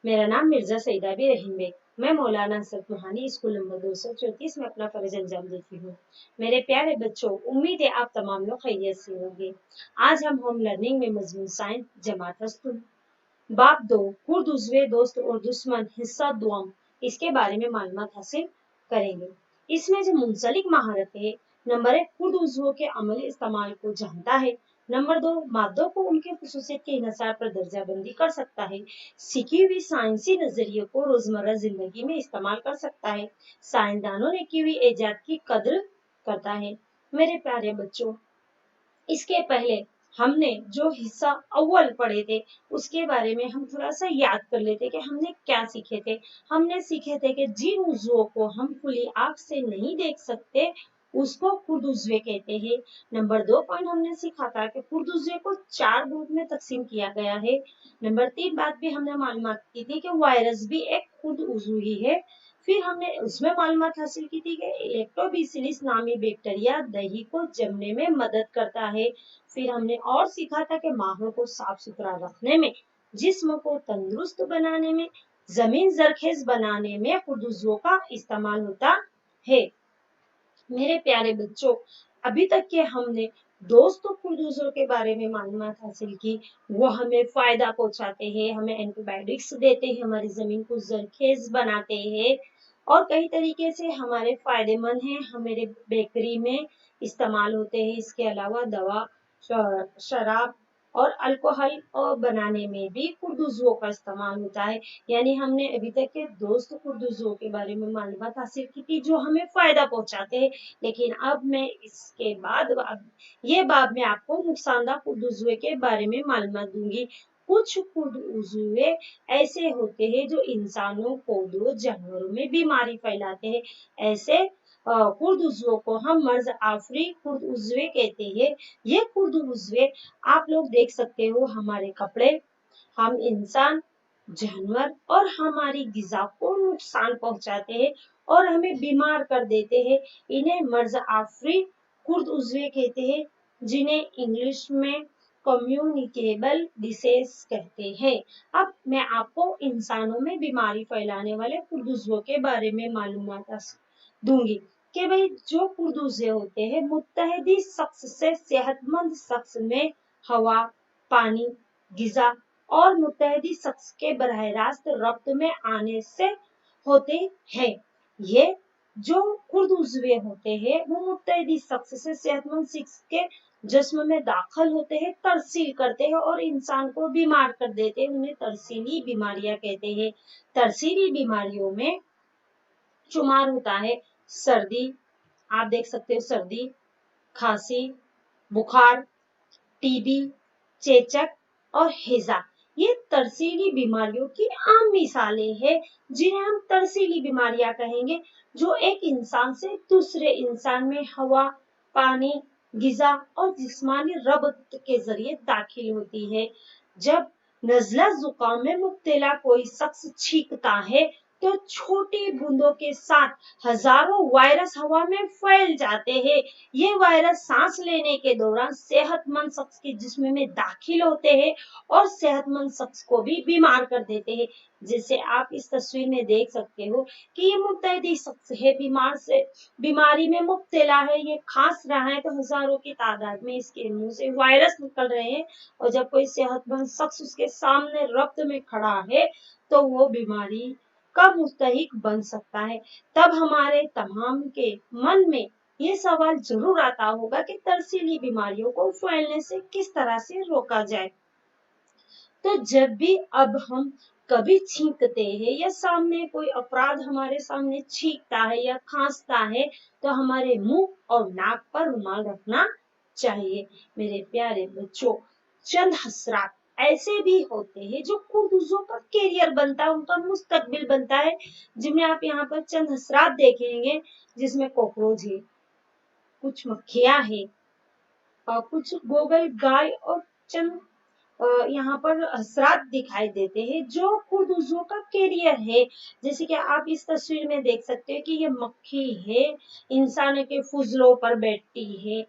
मेरा नाम मिर्जा सईदा भी रहीम बेग। मैं मौलाना असद रूहानी स्कूल नंबर 234 में अपना फर्ज अंजाम देती हूँ। मेरे प्यारे बच्चों, उम्मीद है आप तमाम लोग खैरियत से होंगे। आज हम होम लर्निंग में मजमून साइंस जमात फस्तुल बाब 2 खुर्द उज़्वे दोस्त और दुश्मन हिस्सा दुआम इसके बारे में मालूमात हासिल करेंगे। इसमें जो मुंसलिक महारत है, नंबर 1 खुर्द उज़्वों के अमली इस्तेमाल को जानता है। नंबर 2 मादों को उनके खुसूसियत के इन्हिसार पर दर्जा बंदी कर सकता है। सीखी हुई साइंसी नजरिए को रोजमर्रा जिंदगी में इस्तेमाल कर सकता है। साइंसदानों ने की हुई इजाद की कद्र करता है। मेरे प्यारे बच्चों, इसके पहले हमने जो हिस्सा अव्वल पढ़े थे उसके बारे में हम थोड़ा सा याद कर लेते कि हमने क्या सीखे थे। हमने सीखे थे कि जिन उज़्वों को हम खुली आंख से नहीं देख सकते उसको खुर्द उज़्वे कहते हैं। नंबर 2 पॉइंट हमने सीखा था कि खुर्द उज़्वे को 4 ग्रुप में तकसीम किया गया है। नंबर 3 बात भी हमने मालूमात की थी कि वायरस भी एक खुर्द उज़्व ही है। फिर हमने उसमें मालूमात हासिल की थी कि लैक्टोबैसिलस नामी बैक्टीरिया दही को जमने में मदद करता है। फिर हमने और सीखा था कि माहौल को साफ सुथरा रखने में, जिस्म को तंदुरुस्त बनाने में, जमीन जरखेज बनाने में खुर्द उज़्वों का इस्तेमाल होता है। मेरे प्यारे बच्चों, अभी तक के हमने दोस्त खुर्द उज़्वों के बारे में मालूमात हासिल की। वो हमें फायदा पहुंचाते हैं, हमें एंटीबायोटिक्स देते हैं, हमारी जमीन को जरखेज बनाते हैं और कई तरीके से हमारे फायदेमंद हैं, हमारे बेकरी में इस्तेमाल होते हैं। इसके अलावा दवा, शराब और अल्कोहल बनाने में भी खुर्द उज़्वों का इस्तेमाल होता है। यानी हमने अभी तक के दोस्त खुर्द उज़्वों के बारे में मालूमात हासिल की थी जो हमें फायदा पहुंचाते हैं। लेकिन अब मैं इसके बाद ये बाब में आपको नुकसानदा खुर्द उज़्वे के बारे में मालूमात दूंगी। कुछ खुर्द उज़्वे ऐसे होते हैं जो इंसानों, पौधों, जानवरों में बीमारी फैलाते हैं। ऐसे खुर्द उज़्वों को हम मर्ज आफरी खुर्द उज़्वे कहते हैं। ये खुर्द उज़्वे आप लोग देख सकते हो, हमारे कपड़े, हम इंसान, जानवर और हमारी गिज़ा को नुकसान पहुंचाते हैं और हमें बीमार कर देते हैं। इन्हें मर्ज आफरी खुर्द उज़्वे कहते हैं, जिन्हें इंग्लिश में कम्युनिकेबल डिसीज कहते हैं। अब मैं आपको इंसानों में बीमारी फैलाने वाले खुर्द उज़्वों के बारे में मालूमात दूंगी कि भाई जो खुर्द उज़्वे होते हैं, मुत्तहदी शख्स से सेहतमंद शख्स में हवा, पानी, गिज़ा और मुत्तहदी शख्स के बराह रास्त रब्त में आने से होते हैं। ये जो खुर्द उज़्वे होते हैं वो मुत्तहदी शख्स से सेहतमंद शख्स के जिस्म में दाखिल होते हैं, तरसील करते हैं और इंसान को बीमार कर देते हैं। उन्हें तरसीली बीमारियां कहते हैं। तरसीली बीमारियों में शुमार होता है सर्दी, आप देख सकते हो सर्दी, खांसी, बुखार, टीबी, चेचक और हैजा। ये तरसीली बीमारियों की आम मिसालें हैं जिन्हें हम तरसीली बीमारियां कहेंगे, जो एक इंसान से दूसरे इंसान में हवा, पानी, गिज़ा और जिस्मानी रब्त के जरिए दाखिल होती है। जब नज़ला जुकाम में मुब्तला कोई शख्स छींकता है तो छोटी बूंदों के साथ हजारों वायरस हवा में फैल जाते हैं। ये वायरस सांस लेने के दौरान सेहतमंद शख्स के जिस्म में दाखिल होते हैं और सेहतमंद शख्स को भी बीमार कर देते हैं। जैसे आप इस तस्वीर में देख सकते हो कि ये मुत्तहदी शख्स है, बीमारी में मुब्तला है, ये खांस रहा है तो हजारों की तादाद में इसके मुंह से वायरस निकल रहे हैं। और जब कोई सेहतमंद शख्स उसके सामने रब्त में खड़ा है तो वो बीमारी का मुस्तहिक बन सकता है। तब हमारे तमाम के मन में ये सवाल जरूर आता होगा कि तरसीली बीमारियों को फैलने से किस तरह से रोका जाए। तो जब भी अब हम कभी छींकते हैं या सामने कोई अपराध हमारे सामने छींकता है या खांसता है तो हमारे मुंह और नाक पर रुमाल रखना चाहिए। मेरे प्यारे बच्चों, चंद हसरात ऐसे भी होते हैं जो खुर्द उज़्वों का कैरियर बनता है, उनका मुस्तकबिल बनता है, जिनमें आप यहाँ पर चंद हसरात देखेंगे, जिसमें कॉकरोच है, कुछ मक्खियां है, कुछ गोगल गाय और चंद यहाँ पर असरात दिखाई देते हैं जो खुर्द उज़्वों का कैरियर है। जैसे कि आप इस तस्वीर में देख सकते हैं कि ये मक्खी है, इंसान के फुजलों पर बैठती है,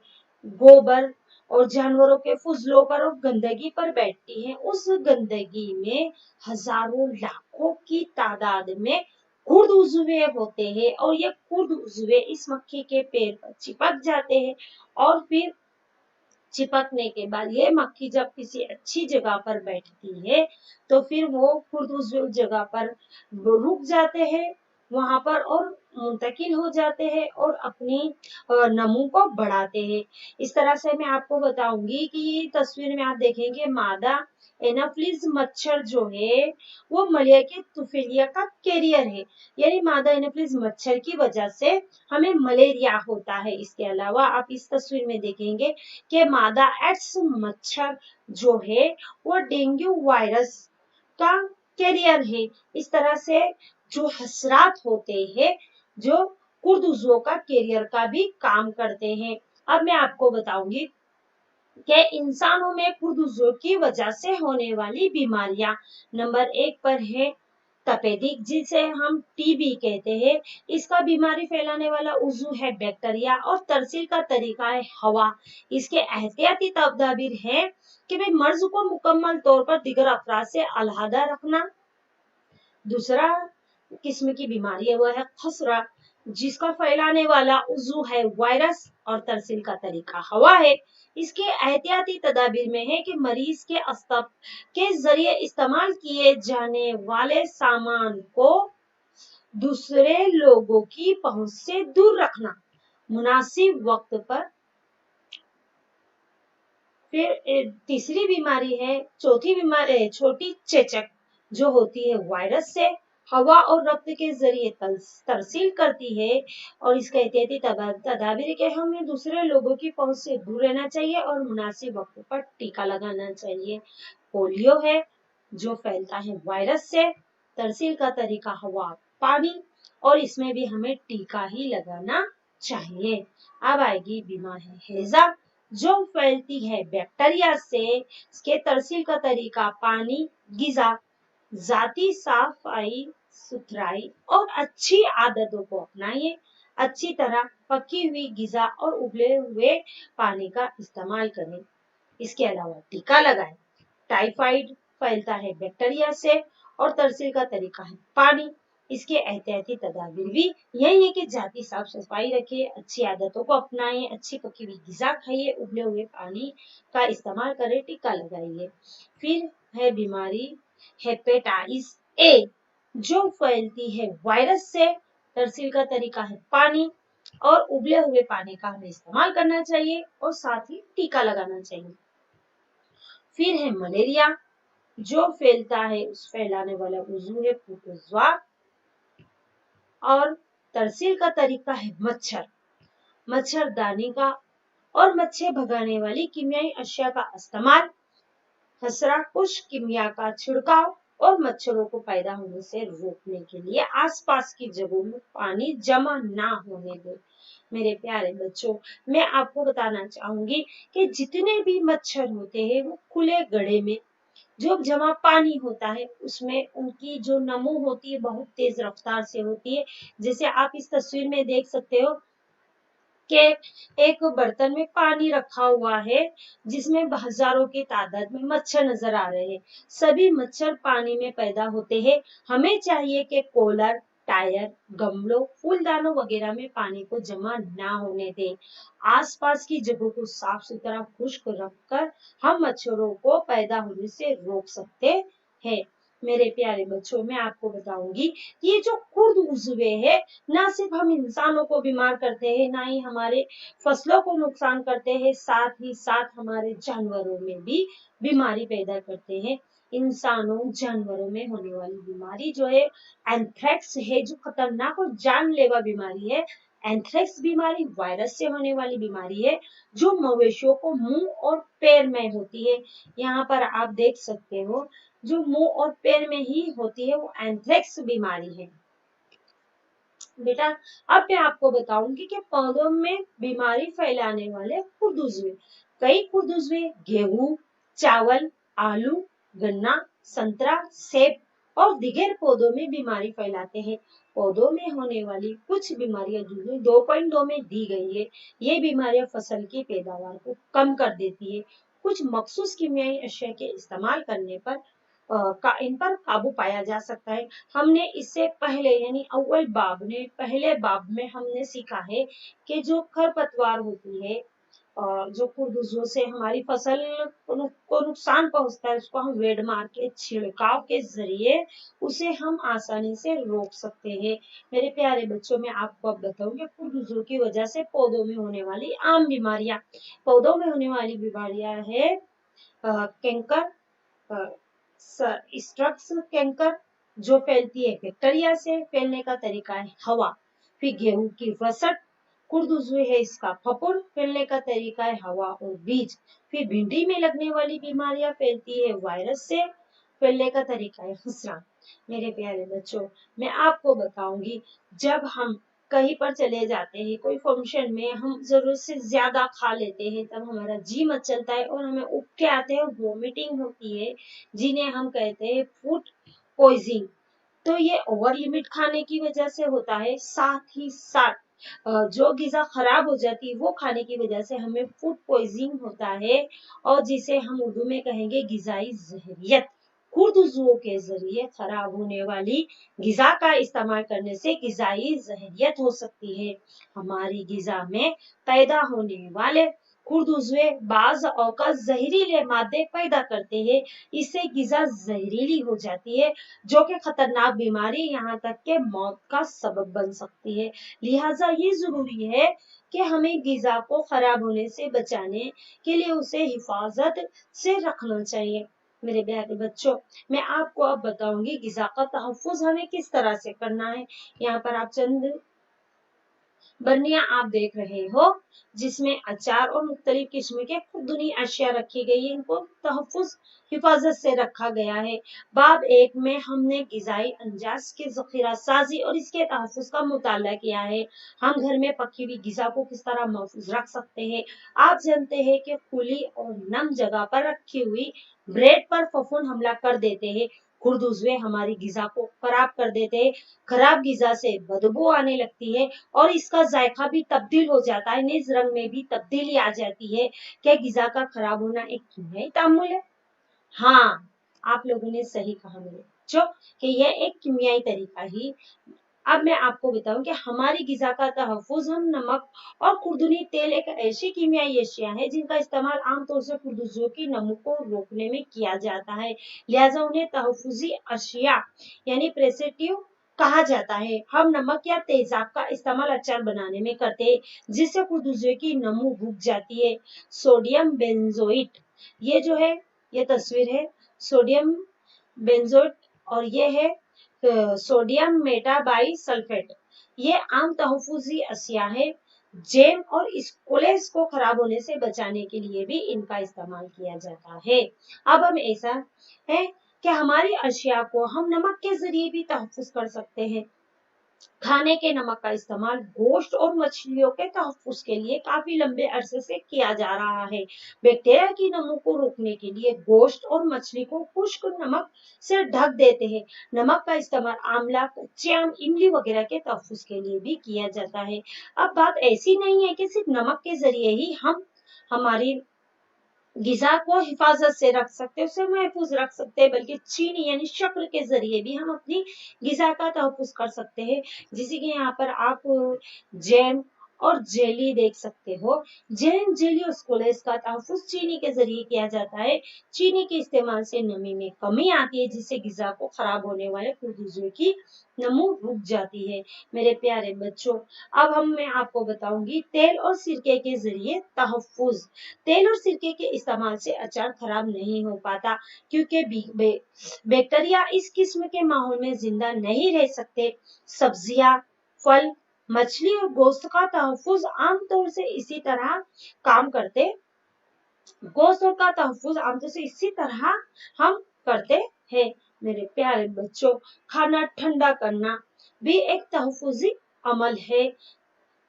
गोबर और जानवरों के फुजलों पर और गंदगी पर बैठती हैं। उस गंदगी में हजारों लाखों की तादाद में खुर्द उज़्वे होते हैं और ये खुर्द उज़्वे इस मक्खी के पैर पर चिपक जाते हैं और फिर चिपकने के बाद ये मक्खी जब किसी अच्छी जगह पर बैठती है तो फिर वो खुद उस जगह पर रुक जाते हैं वहां पर और मुंतकिल हो जाते हैं और अपनी नमू को बढ़ाते हैं। इस तरह से मैं आपको बताऊंगी कि ये तस्वीर में आप देखेंगे मादा एनाफ्लिस मच्छर जो है वो मलेरिया के तुफेलिया का कैरियर है, यानी मादा एनाफ्लिस मच्छर की वजह से हमें मलेरिया होता है। इसके अलावा आप इस तस्वीर में देखेंगे कि मादा एड्स मच्छर जो है वो डेंगू वायरस का कैरियर है। इस तरह से जो हसरात होते हैं जो कुर्द उज़्वों का कैरियर का भी काम करते हैं। अब मैं आपको बताऊंगी कि इंसानों में कुर्द उज़्वों की वजह से होने वाली बीमारियां। नंबर 1 पर है तपेदिक, जिसे हम टीबी कहते हैं। इसका बीमारी फैलाने वाला उज़्व है बैक्टीरिया और तरसील का तरीका है हवा। इसके एहतियाती तदाबीर है कि भाई मर्ज को मुकम्मल तौर पर दीगर अफराद से अलहदा रखना। दूसरा किस्म की बीमारी है वो है खसरा, जिसका फैलाने वाला उज़्व है वायरस और तरसील का तरीका हवा है। इसके एहतियाती तदाबीर में है कि मरीज के अस्ताप के जरिए इस्तेमाल किए जाने वाले सामान को दूसरे लोगों की पहुंच से दूर रखना, मुनासिब वक्त पर। फिर तीसरी बीमारी है चौथी बीमारी छोटी चेचक, जो होती है वायरस से, हवा और रक्त के जरिए तरसील करती है और इसका एहतियाती तदाबीर के हमें दूसरे लोगों की पहुंच से दूर रहना चाहिए और मुनासिब वक्त पर टीका लगाना चाहिए। पोलियो है जो फैलता है वायरस से, तरसील का तरीका हवा पानी और इसमें भी हमें टीका ही लगाना चाहिए। अब आएगी बीमारी हैजा जो फैलती है बैक्टीरिया से। इसके तरसील का तरीका पानी, गिजा, जाती सफाई सुथराई और अच्छी आदतों को अपनाइए। अच्छी तरह पकी हुई गिजा और उबले हुए पानी का इस्तेमाल करें। इसके अलावा टीका लगाएं। टाइफाइड फैलता है बैक्टीरिया से और तरसील का तरीका है पानी। इसके एहतियाती तदाबीर भी यही है कि जाती साफ सफाई रखिए, अच्छी आदतों को अपनाएं, अच्छी पकी हुई गिजा खाइए, उबले हुए पानी का इस्तेमाल करें, टीका लगाइए। फिर है बीमारी हेपेटाइटिस ए जो फैलती है वायरस से, तरसील का तरीका है पानी और उबले हुए पानी का हमें इस्तेमाल करना चाहिए और साथ ही टीका लगाना चाहिए। फिर है मलेरिया जो फैलता है, उस फैलाने वाला उज़्व है प्रोटोज़ोआ और तरसील का तरीका है मच्छर, मच्छरदानी का और मच्छर भगाने वाली कीमियाई अशिया का इस्तेमाल, खसरा कुछ किमिया का छिड़काव और मच्छरों को पैदा होने से रोकने के लिए आसपास की जगहों में पानी जमा ना होने दें। मेरे प्यारे बच्चों, मैं आपको बताना चाहूंगी कि जितने भी मच्छर होते हैं वो खुले गड्ढे में जो जमा पानी होता है उसमें उनकी जो नमो होती है बहुत तेज रफ्तार से होती है। जैसे आप इस तस्वीर में देख सकते हो कि एक बर्तन में पानी रखा हुआ है जिसमें हजारों की तादाद में मच्छर नजर आ रहे हैं। सभी मच्छर पानी में पैदा होते हैं। हमें चाहिए कि कूलर, टायर, गमलों, फूलदानों वगैरह में पानी को जमा ना होने दें। आसपास की जगहों को साफ सुथरा खुश्क रखकर हम मच्छरों को पैदा होने से रोक सकते हैं। मेरे प्यारे बच्चों, मैं आपको बताऊंगी ये जो खुर्द उज़्वे है ना सिर्फ हम इंसानों को बीमार करते हैं, ना ही हमारे फसलों को नुकसान करते हैं, साथ ही साथ हमारे जानवरों में भी बीमारी पैदा करते हैं। इंसानों जानवरों में होने वाली बीमारी जो है एंथ्रेक्स है, जो खतरनाक और जानलेवा बीमारी है। एंथ्रेक्स बीमारी वायरस से होने वाली बीमारी है जो मवेशियों को मुंह और पैर में होती है। यहाँ पर आप देख सकते हो जो मुंह और पैर में ही होती है वो एंथ्रेक्स बीमारी है। बेटा अब मैं आपको बताऊंगी कि पौधों में बीमारी फैलाने वाले खुर्द उज़्वे। कई खुर्द उज़्वे गेहूं, चावल, आलू, गन्ना, संतरा, सेब और दिगर पौधों में बीमारी फैलाते हैं। पौधों में होने वाली कुछ बीमारियां जो 2.2 में दी गई है, ये बीमारियां फसल की पैदावार को कम कर देती है। कुछ मखसूस कीमियाई अशिया के इस्तेमाल करने पर इन पर काबू पाया जा सकता है। हमने इससे पहले यानी पहले बाब में हमने सीखा है कि जो खरपतवार होती है, जो खुरदुजों से हमारी फसल को नुकसान पहुंचता है, उसको हम वेड मार के छिड़काव के जरिए उसे हम आसानी से रोक सकते हैं। मेरे प्यारे बच्चों, मैं आपको अब बताऊंगी खुरदुजों की वजह से पौधों में होने वाली आम बीमारियां। पौधों में होने वाली बीमारियां है कैंकर, स्ट्रक्स कैंकर, जो फैलती है बैक्टीरिया से। फैलने का तरीका है हवा। फिर गेहूं की वसट, खुरदुजुए है इसका फफूंद, फैलने का तरीका है हवा और बीज। फिर भिंडी में लगने वाली बीमारियां फैलती है वायरस से, फैलने का तरीका है खसरा। मेरे प्यारे बच्चों, मैं आपको बताऊंगी, जब हम कहीं पर चले जाते हैं, कोई फंक्शन में हम जरूरत से ज्यादा खा लेते हैं, तब हमारा जी मच चलता है और हमें उबके आते हैं, वोमिटिंग होती है, जिन्हें हम कहते हैं फूड पॉइजनिंग। तो ये ओवर लिमिट खाने की वजह से होता है। साथ ही साथ जो गिजा खराब हो जाती है वो खाने की वजह से हमें फूड पॉइजनिंग होता है, और जिसे हम उर्दू में कहेंगे गिजाई जहरियत। खुरदुजुओं के जरिए खराब होने वाली गिजा का इस्तेमाल करने से गिजाई जहरियत हो सकती है। हमारी गिजा में पैदा होने वाले खुरदुजुए बाज औकात जहरीले मादे पैदा करते हैं, इससे गिजा जहरीली हो जाती है, जो कि खतरनाक बीमारी यहाँ तक के मौत का सबब बन सकती है। लिहाजा ये जरूरी है कि हमें गिजा को खराब होने से बचाने के लिए उसे हिफाजत से रखना चाहिए। मेरे प्यारे बच्चों, मैं आपको अब बताऊंगी गिजा का तहफ्फुज हमें किस तरह से करना है। यहाँ पर आप चंद बर्नियां आप देख रहे हो, जिसमें अचार और मुख्तलिफ किस्म के खुरदुनी अशिया रखी गई है, इनको तहफ्फुज हिफाजत से रखा गया है। बाब 1 में हमने गिजाई अंजाज की जखीरा साजी और इसके तहफ्फुज का मुताला किया है। हम घर में पकी हुई गिजा को किस तरह महफूज रख सकते हैं। आप जानते हैं कि खुली और नम जगह पर रखी हुई ब्रेड पर फफूंद हमला कर देते हैं। खुरदुजुए हमारी गिजा को खराब कर देते हैं। खराब गिजा से बदबू आने लगती है और इसका जायका भी तब्दील हो जाता है, निज रंग में भी तब्दीली आ जाती है। क्या गिजा का खराब होना एक कीमियाई तामुल है? हाँ, आप लोगों ने सही कहा मेरे बच्चों कि यह एक कीमियाई तरीका ही। अब मैं आपको बताऊं कि हमारी गिजा का तहफ्फुज हम नमक और खुरदुनी तेल एक ऐसी कीमियाई अशिया है जिनका इस्तेमाल आमतौर से खुरदुजों की नमक को रोकने में किया जाता है। लिहाजा उन्हें तहफ्फुजी अशिया यानी प्रेसेटिव कहा जाता है। हम नमक या तेजाब का इस्तेमाल अचार बनाने में करते हैं, जिससे खुरदुजों की नमक रुक जाती है। सोडियम बेंजोइट, ये जो है ये तस्वीर है सोडियम बेंजोइट, और ये है सोडियम मेटाबाई सल्फेट। ये आम तहफ्फुजी अशिया है। जेम और स्कोलेस को खराब होने से बचाने के लिए भी इनका इस्तेमाल किया जाता है। अब हम ऐसा है कि हमारी अशिया को हम नमक के जरिए भी तहफ्फुज कर सकते हैं। खाने के नमक का इस्तेमाल गोश्त और मछलियों के तहफ्फुज के लिए काफी लंबे अरसे से किया जा रहा है। बैक्टीरिया की नमक को रोकने के लिए गोश्त और मछली को खुश्क नमक से ढक देते हैं। नमक का इस्तेमाल आंवला, कच्चे आम, इमली वगैरह के तहफ्फुज के लिए भी किया जाता है। अब बात ऐसी नहीं है कि सिर्फ नमक के जरिए ही हम हमारी गिजा को हिफाजत से रख सकते हैं, उसे महफूज रख सकते हैं, बल्कि चीनी यानी शक्कर के जरिए भी हम अपनी गिजा का तहफ्फुज कर सकते हैं। जैसे कि यहाँ पर आप जैम और जेली देख सकते हो। जैम, जेली और स्कोलेस का तहफ्फुज चीनी के जरिए किया जाता है। चीनी के इस्तेमाल से नमी में कमी आती है, जिससे गिजा को खराब होने वाले खुरदुजुए की नमू रुक जाती है। मेरे प्यारे बच्चों, अब मैं आपको बताऊंगी तेल और सिरके के जरिए तहफ्फुज। तेल और सिरके के इस्तेमाल से अचार खराब नहीं हो पाता, क्योंकि बैक्टीरिया इस किस्म के माहौल में जिंदा नहीं रह सकते। सब्जियां, फल, मछली और गोश्त का तहफ्फुज आमतौर से इसी तरह काम करते गोश्त का तहफ्फुज आमतौर से इसी तरह हम करते हैं। मेरे प्यारे बच्चों, खाना ठंडा करना भी एक तहफ्फुजी अमल है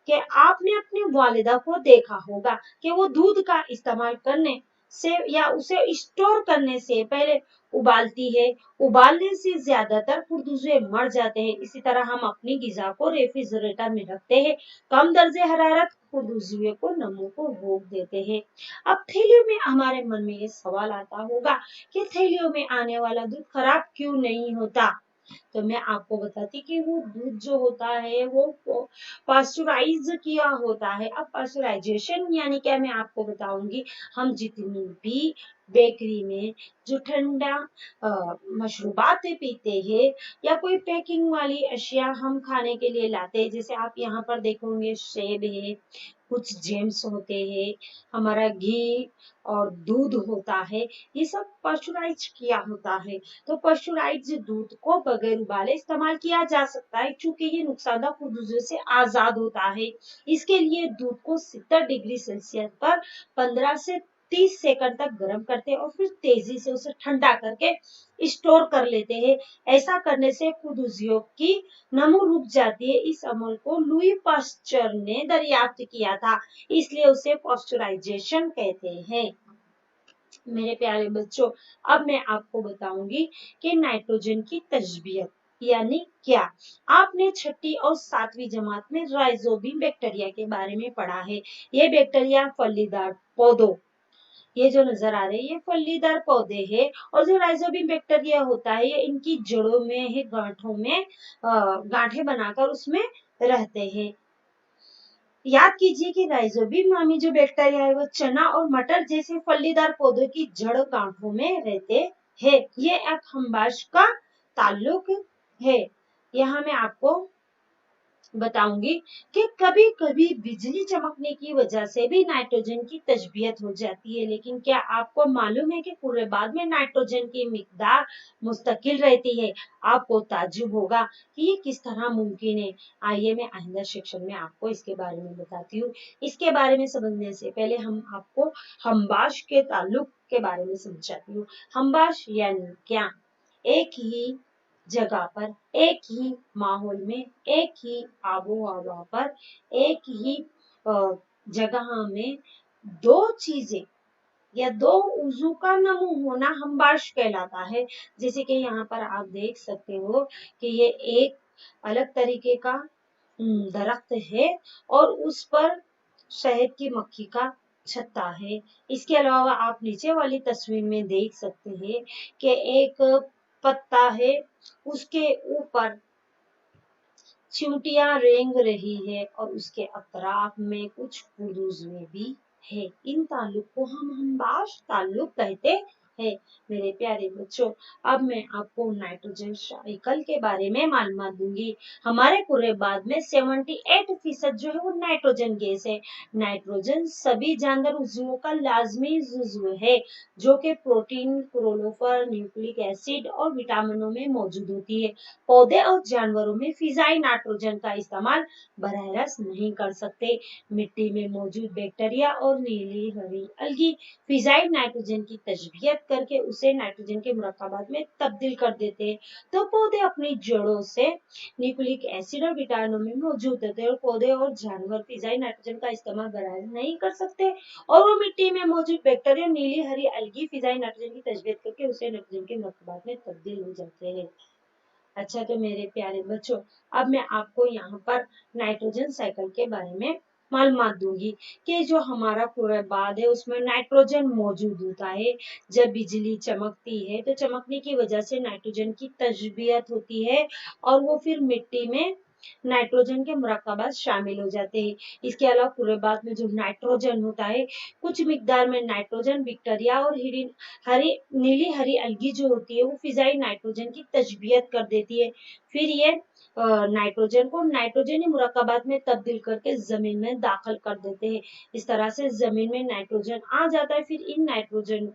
कि आपने अपनी वालिदा को देखा होगा कि वो दूध का इस्तेमाल करने से या उसे स्टोर करने से पहले उबालती है। उबालने से ज्यादातर खुरदुजुए मर जाते हैं। इसी तरह हम अपनी ग़िज़ा को रेफ्रिजरेटर में रखते हैं। कम दर्जे हरारत खुरदुजुए को नमों को रोक देते हैं। अब थैलियों में हमारे मन में ये सवाल आता होगा कि थैलियों में आने वाला दूध खराब क्यों नहीं होता। तो मैं आपको बताती कि वो दूध जो होता है वो पास्चराइज किया होता है। अब पास्चराइजेशन यानी क्या, मैं आपको बताऊंगी। हम जितनी भी बेकरी में जो ठंडा मशरूबात पीते हैं या कोई पैकिंग वाली अशिया हम खाने के लिए लाते हैं, जैसे आप यहाँ पर देखोगे सेब है, कुछ जेम्स होते हैं, हमारा घी और दूध होता है, ये सब पास्चराइज किया होता है। तो पास्चराइज दूध को बगैर उबाले इस्तेमाल किया जा सकता है, क्योंकि ये नुकसानदायक खुरदुजुए से आजाद होता है। इसके लिए दूध को 70 डिग्री सेल्सियस पर 15 से 30 सेकंड तक गर्म करते हैं और फिर तेजी से उसे ठंडा करके स्टोर कर लेते हैं। ऐसा करने से खुरदुजियों की नमो रुक जाती है। इस अमल को लुई पास्चर ने दरियाफ्त किया था, इसलिए उसे पास्चराइजेशन कहते हैं। मेरे प्यारे बच्चों, अब मैं आपको बताऊंगी कि नाइट्रोजन की तजबियत यानी क्या। आपने 6ठी और 7वीं जमात में राइजोबियम बैक्टीरिया के बारे में पढ़ा है। ये बैक्टीरिया फलीदार पौधों, ये जो नजर आ रहे हैं ये फलीदार पौधे हैं, और जो राइजोबियम बैक्टीरिया होता है ये इनकी जड़ों में है, गांठों में गांठें बनाकर उसमें रहते हैं। याद कीजिए कि राइजोबियम नामी जो बैक्टीरिया है वो चना और मटर जैसे फलीदार पौधों की जड़ गांठों में रहते हैं। ये एक खम्बाश का ताल्लुक है। यहाँ मैं आपको बताऊंगी कि कभी कभी बिजली चमकने की वजह से भी नाइट्रोजन की तजबियत हो जाती है, लेकिन क्या आपको मालूम है कि कुर्रेबाद में नाइट्रोजन की मिकदार मुस्तकिल रहती है। आपको ताज्जुब होगा कि ये किस तरह मुमकिन है। आइए मैं आइंदा सेक्शन में आपको इसके बारे में बताती हूँ। इसके बारे में समझने से पहले हम आपको हम्बाश के ताल्लुक के बारे में समझाती हूँ। हम्बाश यानी क्या, एक ही जगह पर, एक ही माहौल में, एक ही आबो हवा पर, एक ही जगह में दो चीजें या दो उजू का नमू होना हम्बाश कहलाता है। जैसे कि यहाँ पर आप देख सकते हो कि ये एक अलग तरीके का दरख्त है और उस पर शहद की मक्खी का छत्ता है। इसके अलावा आप नीचे वाली तस्वीर में देख सकते हैं कि एक पत्ता है, उसके ऊपर चींटियां रेंग रही है और उसके अतराफ में कुछ खुरदुजुए भी है। इन ताल्लुक को हम हम्बाश ताल्लुक कहते हैं। मेरे प्यारे बच्चों, अब मैं आपको नाइट्रोजन साइकिल के बारे में मालूमात दूंगी। हमारे कुर्रेबाद में 78% जो है वो नाइट्रोजन गैस है। नाइट्रोजन सभी जानवर उज़ुओं का लाजमी जुज़्व है, जो कि प्रोटीन, क्लोरोफिल, न्यूक्लिक एसिड और विटामिनों में मौजूद होती है। पौधे और जानवरों में फिजाई नाइट्रोजन का इस्तेमाल बराह रास्त नहीं कर सकते। मिट्टी में मौजूद बैक्टीरिया और नीली हरी अलगी फिजाई नाइट्रोजन की तजबियत करके उसे नाइट्रोजन के मुरक्कबात में तब्दील कर देते हैं। तो पौधे अपनी जड़ों से न्यूक्लिक एसिड और विटामिनों में मौजूद होते हैं, और पौधे और जानवर फिजाई नाइट्रोजन का इस्तेमाल बराह रास्त नहीं कर सकते, और वो मिट्टी में मौजूद बैक्टीरिया नीली हरी अलगी फिजाई नाइट्रोजन की तजबियत करके उसे नाइट्रोजन के मुरक्कबात में तब्दील हो जाते हैं। अच्छा, तो मेरे प्यारे बच्चों, अब मैं आपको यहाँ पर नाइट्रोजन साइकिल के बारे में मालूमात दूंगी कि जो हमारा कुर्रेबाद है उसमें नाइट्रोजन मौजूद होता है। जब बिजली चमकती है तो चमकने की वजह से नाइट्रोजन की तजबियत होती है और वो फिर मिट्टी में नाइट्रोजन के मुरक्कबात शामिल हो जाते हैं। इसके अलावा कुर्रेबाद में जो नाइट्रोजन होता है, कुछ मिकदार में नाइट्रोजन बैक्टीरिया और नीली हरी अलगी जो होती है वो फिजाई नाइट्रोजन की तजबियत कर देती है। फिर ये नाइट्रोजन को नाइट्रोजनी मुरक्कबात में तब्दील करके जमीन में दाखिल कर देते हैं। इस तरह से जमीन में नाइट्रोजन आ जाता है। फिर इन नाइट्रोजन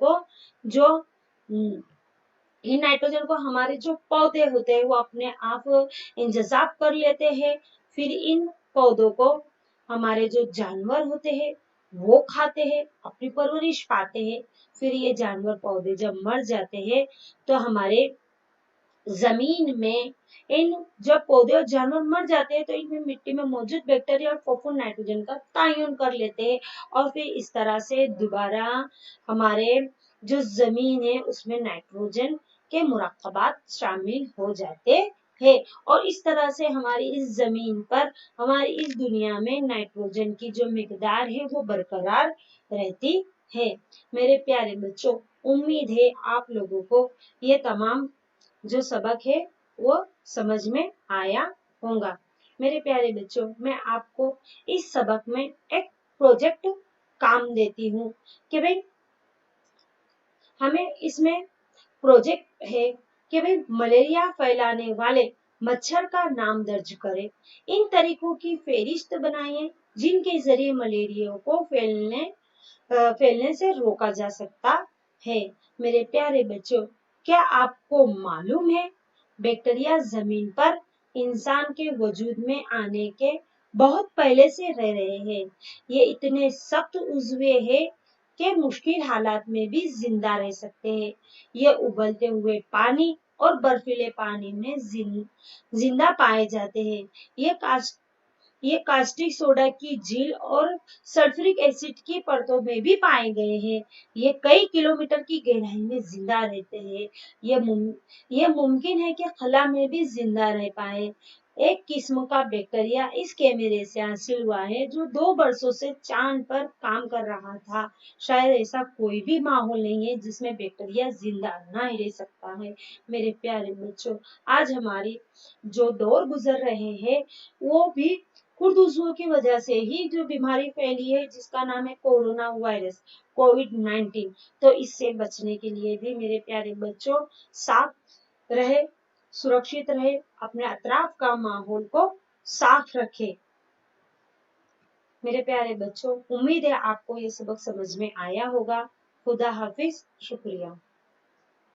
को हमारे जो पौधे होते हैं वो अपने आप इंतजाब कर लेते हैं। फिर इन पौधों को हमारे जो जानवर होते हैं वो खाते हैं, अपनी परवरिश पाते हैं। फिर ये जानवर पौधे जब मर जाते हैं तो हमारे जमीन में इन जब पौधे और जानवर मर जाते हैं तो इनमें मिट्टी में मौजूद बैक्टीरिया और फॉस्फोर नाइट्रोजन का तायुन कर लेते हैं और फिर इस तरह से दोबारा हमारे जो जमीन है उसमें नाइट्रोजन के मुराकबात शामिल हो जाते हैं और इस तरह से हमारी इस जमीन पर हमारी इस दुनिया में नाइट्रोजन की जो मिकदार है वो बरकरार रहती है। मेरे प्यारे बच्चों, उम्मीद है आप लोगों को ये तमाम जो सबक है वो समझ में आया होगा। मेरे प्यारे बच्चों, मैं आपको इस सबक में एक प्रोजेक्ट काम देती हूँ कि भाई हमें इसमें प्रोजेक्ट है कि भाई मलेरिया फैलाने वाले मच्छर का नाम दर्ज करें। इन तरीकों की फेरिस्त बनाइए जिनके जरिए मलेरिया को फैलने से रोका जा सकता है। मेरे प्यारे बच्चों, क्या आपको मालूम है बैक्टीरिया जमीन पर इंसान के वजूद में आने के बहुत पहले से रह रहे हैं। ये इतने सख्त उज़्वे हैं कि मुश्किल हालात में भी जिंदा रह सकते हैं। ये उबलते हुए पानी और बर्फीले पानी में जिंदा पाए जाते हैं। ये कास्टिक सोडा की झील और सल्फ्यूरिक एसिड की परतों में भी पाए गए हैं। ये कई किलोमीटर की गहराई में जिंदा रहते हैं। ये मुमकिन है कि खला में भी जिंदा रह पाए। एक किस्म का बैक्टीरिया इस कैमरे से हासिल हुआ है जो 2 वर्षों से चांद पर काम कर रहा था। शायद ऐसा कोई भी माहौल नहीं है जिसमें बैक्टीरिया जिंदा ना रह सकता है। मेरे प्यारे बच्चों, आज हमारी जो दौर गुजर रहे हैं वो भी खुद उज़्वों की वजह से ही जो बीमारी फैली है जिसका नाम है कोरोना वायरस कोविड-19। तो इससे बचने के लिए भी मेरे प्यारे बच्चों साफ रहे, सुरक्षित रहे, अपने अतराफ का माहौल को साफ रखे। मेरे प्यारे बच्चों, उम्मीद है आपको ये सबक समझ में आया होगा। खुदा हाफिज, शुक्रिया।